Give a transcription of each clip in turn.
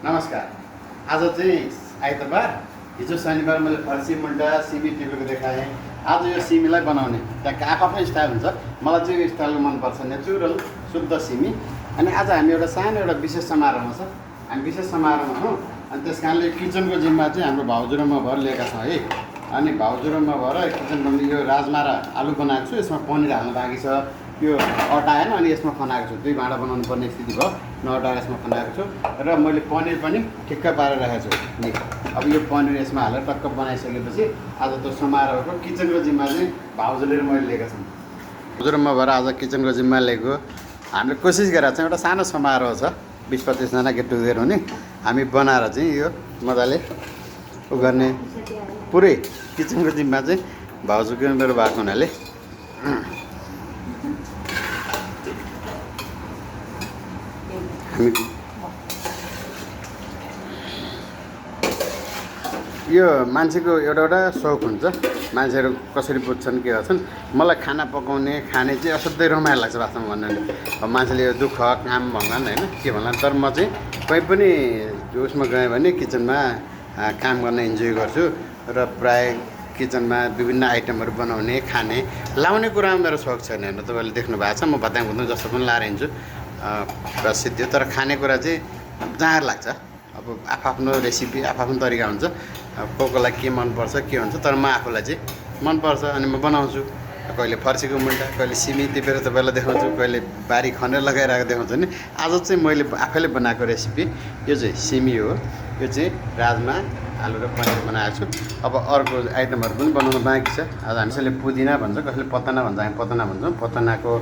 नमस्कार। आज चाहिँ आइतबार, हिजो शनिबार मैले फर्सी मुन्टा सिमी टिपेको देखाएँ। आज यो सिमीलाई बनाउने त्यहाँ आफ्नै स्टाइल हुन्छ। मलाई चाहिँ यो स्टाइल मनपर्छ, नेचुरल शुद्ध सिमी। अनि आज हामी एउटा विशेष समारोहमा छ। हामी विशेष समारोहमा छौँ अनि त्यस कारणले किचनको जिम्मा चाहिँ हाम्रो भाउजू र म भर लिएका छौँ है। अनि भाउजू र म भएर किचनमा यो राजमा र आलु बनाएको छु। यसमा पनिर हाल्नु बाँकी छ। यो अटाएन अनि यसमा खनाएको छु। 2 भाँडा बनाउनु पर्ने स्थिति भयो। नअटाएर यसमा खनाएको छु र मैले पनिर पनि ठिक्क पारेर राखेको छु। अब यो पनिर यसमा हालेर टक्क बनाइसकेपछि आज त्यो समारोहको किचनको जिम्मा चाहिँ भाउजूले र मैले लिएका छौँ। भाउजू र म भएर आज किचनको जिम्मा लिएको। हामीले कोसिस गरेर चाहिँ एउटा सानो समारोह छ, 20-25 जना गेट टुगेदर हुने। हामी बनाएर चाहिँ यो मजाले उ गर्ने पुरै किचनको जिम्मा चाहिँ भाउजूको मेरो भएको हुनाले यो मान्छेको एउटा सौक हुन्छ। मान्छेहरू कसरी बुझ्छन् के गर्छन्। मलाई खाना पकाउने खाने चाहिँ असाध्यै रमाइलो लाग्छ वास्तवमा भन्नु भने। अब मान्छेले यो दुःख काम भन्लान् होइन के भन्लान्, तर म चाहिँ कहीँ पनि उसमा गएँ भने किचनमा काम गर्न इन्जोय गर्छु र प्राय किचनमा विभिन्न आइटमहरू बनाउने खाने लाउने कुरामा मेरो सौक छैन। हेर्नु तपाईँले देख्नु भएको छ, म भत्याङ भुत्याङ जस्तो पनि लाएर हिँड्छु प्रसिद्ध। तर खानेकुरा चाहिँ जाँगर लाग्छ। अब आफ्नो रेसिपी आफ्नो तरिका हुन्छ। को कोलाई के मनपर्छ के हुन्छ, तर म आफूलाई चाहिँ मनपर्छ अनि म बनाउँछु। कहिले फर्सीको मुन्टा, कहिले सिमी टिपेर तपाईँलाई देखाउँछु, कहिले बारी खनेर लगाइरहेको देखाउँछु नि। आज चाहिँ मैले आफैले बनाएको रेसिपी यो चाहिँ सिमी हो। यो चाहिँ राजमा आलु र पनिर बनाएको छु। अब अर्को आइटमहरू पनि बनाउनु बाँकी छ। आज हामीले पुदिना भन्छ, कसैले पत्ताना भन्छ, हामी पत्ताना भन्छौँ। पत्तानाको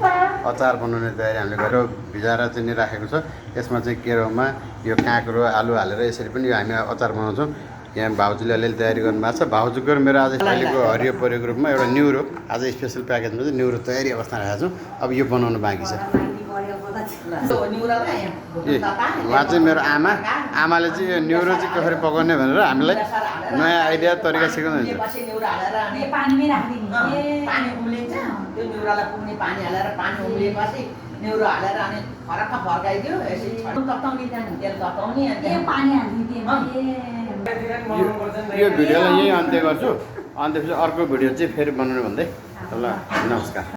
अचार बनाउने तयारी हामीले गरेर भिजाएर चाहिँ नि राखेको छ। यसमा चाहिँ केराउमा यो काँक्रो आलु हालेर यसरी पनि यो हामी अचार बनाउँछौँ। यहाँ भाउजूले अलिअलि तयारी गर्नुभएको छ। भाउजूको मेरो आज अहिलेको हरियो परियोको रूपमा एउटा न्युरो, आज स्पेसल प्याकेजमा चाहिँ न्युरो तयारी अवस्थामा राखेको छु। अब यो बनाउनु बाँकी छ। उहाँ चाहिँ मेरो आमाले चाहिँ यो न्युरो चाहिँ कसरी पकाउने भनेर हामीलाई नयाँ आइडिया तरिका सिकाउनुहुन्छ। न्युरो हालेर अनि फरक्क फर्काइदियो यसरी तताउने जानु तेल तताउने अनि पानी हाल्दिदिए यो भिडियोलाई यही अन्त्य गर्छु। अन्त्यपछि अर्को भिडियो चाहिँ फेरि बनाउनु भन्दै ल नमस्कार।